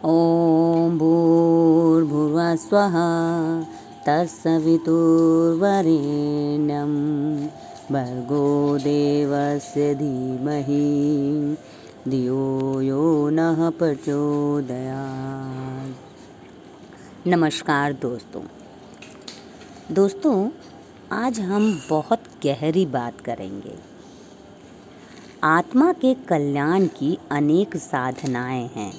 ॐ भूर्भुवः स्वः तत्सवितुर्वरेण्यं भर्गो देवस्य धीमहि धियो यो नः प्रचोदयात्। नमस्कार दोस्तों, आज हम बहुत गहरी बात करेंगे। आत्मा के कल्याण की अनेक साधनाएं हैं।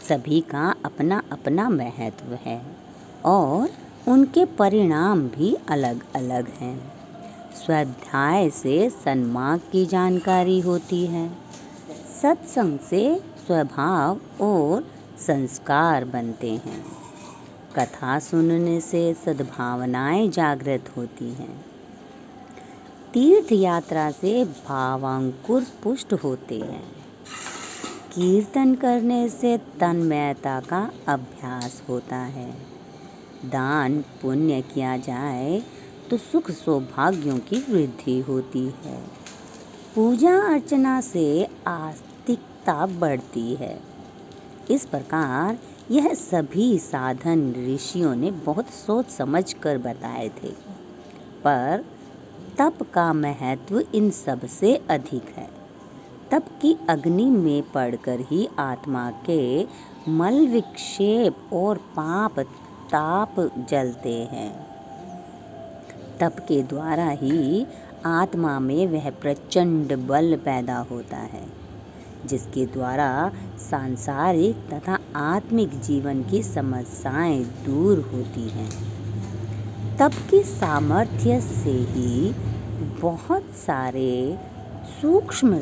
सभी का अपना अपना महत्व है और उनके परिणाम भी अलग अलग हैं। स्वाध्याय से सन्मार्ग की जानकारी होती है। सत्संग से स्वभाव और संस्कार बनते हैं। कथा सुनने से सद्भावनाएं जागृत होती हैं। तीर्थ यात्रा से भावांकुर पुष्ट होते हैं। कीर्तन करने से तन्मयता का अभ्यास होता है। दान पुण्य किया जाए तो सुख सौभाग्यों की वृद्धि होती है। पूजा अर्चना से आस्तिकता बढ़ती है। इस प्रकार यह सभी साधन ऋषियों ने बहुत सोच समझ कर बताए थे, पर तप का महत्व इन सब से अधिक है। तप की अग्नि में पड़कर ही आत्मा के मल विक्षेप और पाप ताप जलते हैं। तप के द्वारा ही आत्मा में वह प्रचंड बल पैदा होता है, जिसके द्वारा सांसारिक तथा आत्मिक जीवन की समस्याएं दूर होती हैं। तप की सामर्थ्य से ही बहुत सारे सूक्ष्म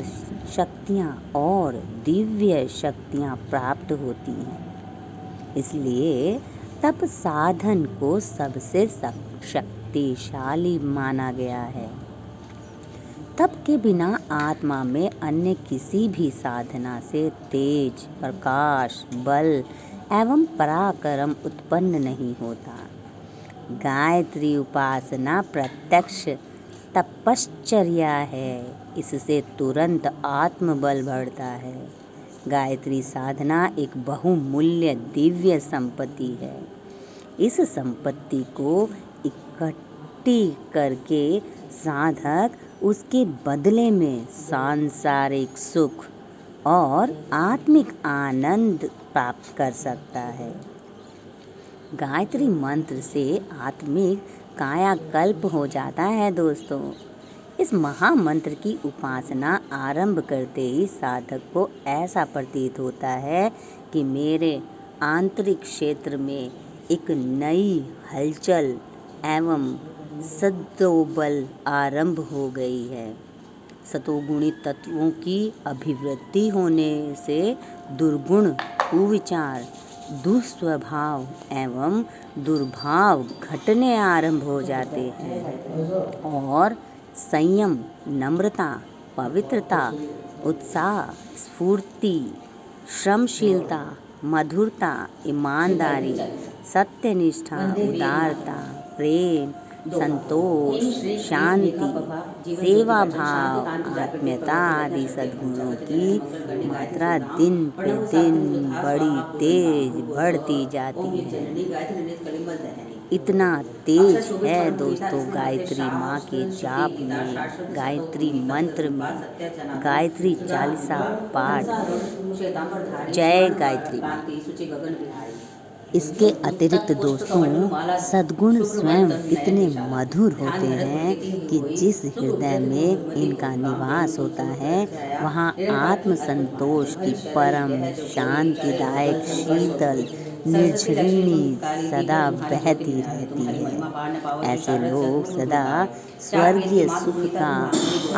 शक्तियाँ और दिव्य शक्तियाँ प्राप्त होती हैं। इसलिए तप साधन को सबसे शक्तिशाली माना गया है। तप के बिना आत्मा में अन्य किसी भी साधना से तेज, प्रकाश, बल एवं पराक्रम उत्पन्न नहीं होता। गायत्री उपासना प्रत्यक्ष तपश्चर्या है। इससे तुरंत आत्मबल बढ़ता है। गायत्री साधना एक बहुमूल्य दिव्य संपत्ति है। इस संपत्ति को इकट्ठी करके साधक उसके बदले में सांसारिक सुख और आत्मिक आनंद प्राप्त कर सकता है। गायत्री मंत्र से आत्मिक कायाकल्प हो जाता है। दोस्तों, इस महामंत्र की उपासना आरंभ करते ही साधक को ऐसा प्रतीत होता है कि मेरे आंतरिक क्षेत्र में एक नई हलचल एवं सद्बल आरंभ हो गई है। सतोगुणी तत्वों की अभिवृद्धि होने से दुर्गुण, कुविचार, दुष्स्वभाव एवं दुर्भाव घटने आरंभ हो जाते हैं और संयम, नम्रता, पवित्रता, उत्साह, स्फूर्ति, श्रमशीलता, मधुरता, ईमानदारी, सत्यनिष्ठा, उदारता, प्रेम, संतोष, शांति, सेवा भाव, आत्मीयता आदि सद्गुणों की मात्रा दिन प्रतिदिन बड़ी तेज बढ़ती जाती है। इतना तेज है दोस्तों गायत्री माँ के जाप में, गायत्री मंत्र में, गायत्री चालीसा पाठ, जय गायत्री माँ। इसके अतिरिक्त दोस्तों सद्गुण स्वयं इतने मधुर होते हैं कि जिस हृदय में इनका निवास होता है वहाँ आत्मसंतोष की परम शांतिदायक शीतल निर्झरिणी सदा बहती रहती है। ऐसे लोग सदा स्वर्गीय सुख का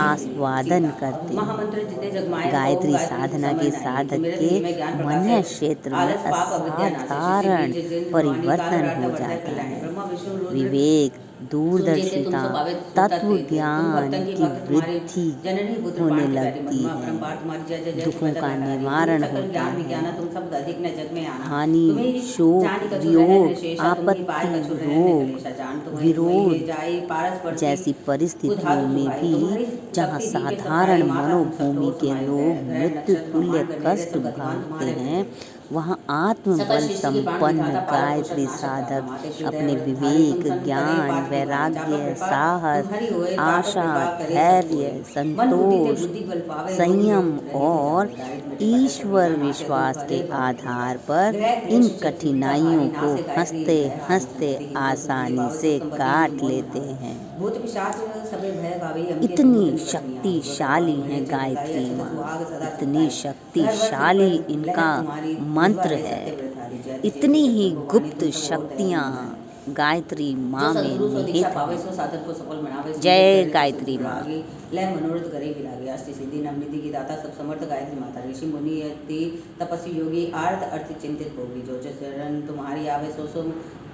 आस्वादन करते हैं। गायत्री साधना के साधक के मन क्षेत्र में असाधारण परिवर्तन हो जाता है। विवेक, दूरदर्शिता, तत्व ज्ञान की वृद्धि होने लगती है। दुखों का निवारण होता है। हानि, शोक, वियोग, आपत्ति, रोग, विरोध जैसी परिस्थितियों में भी जहाँ साधारण मनोभूमि के लोग मृत्यु तुल्य कष्ट भोगते हैं, वहाँ आत्मबल संपन्न गायत्री साधक अपने विवेक, ज्ञान, वैराग्य, साहस, आशा, धैर्य, संतोष, संयम और ईश्वर विश्वास के आधार पर इन कठिनाइयों को हंसते हंसते आसानी से काट लेते हैं। इतनी शक्तिशाली है गायत्री माँ, इतनी शक्तिशाली इनका मंत्र है, इतनी ही गुप्त शक्तियाँ गायत्री माँ में निहित हैं। जय गायत्री माँ। लय मनोरथ करे विरागे, अष्ट सिद्धि नव निधि की दाता सब समर्थ गायत्री माता, ऋषि मुनि यति तपस्वी योगी आर्थ अर्थ चिंतित भोगी, जो चरण तुम्हारी आवे सो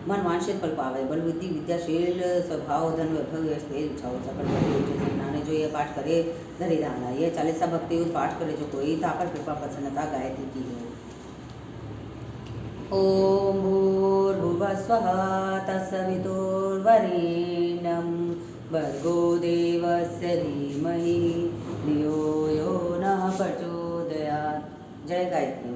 मन वांछित फल पावे, बल बुद्धि विद्याशील स्वभाव धन वैभव तेज छाओ, सकल नाने जो ये पाठ करे धरे धाना, ये 40 भक्ति उस पाठ करे जो कोई, तापर कृपा प्रसन्नता गायत्री की हो। ओम भूर्भुवः स्वः तत्सवितुर्वरेण्यं भर्गो देवस्य धीमहि धियो यो नः प्रचोदयात्। जय गायत्री।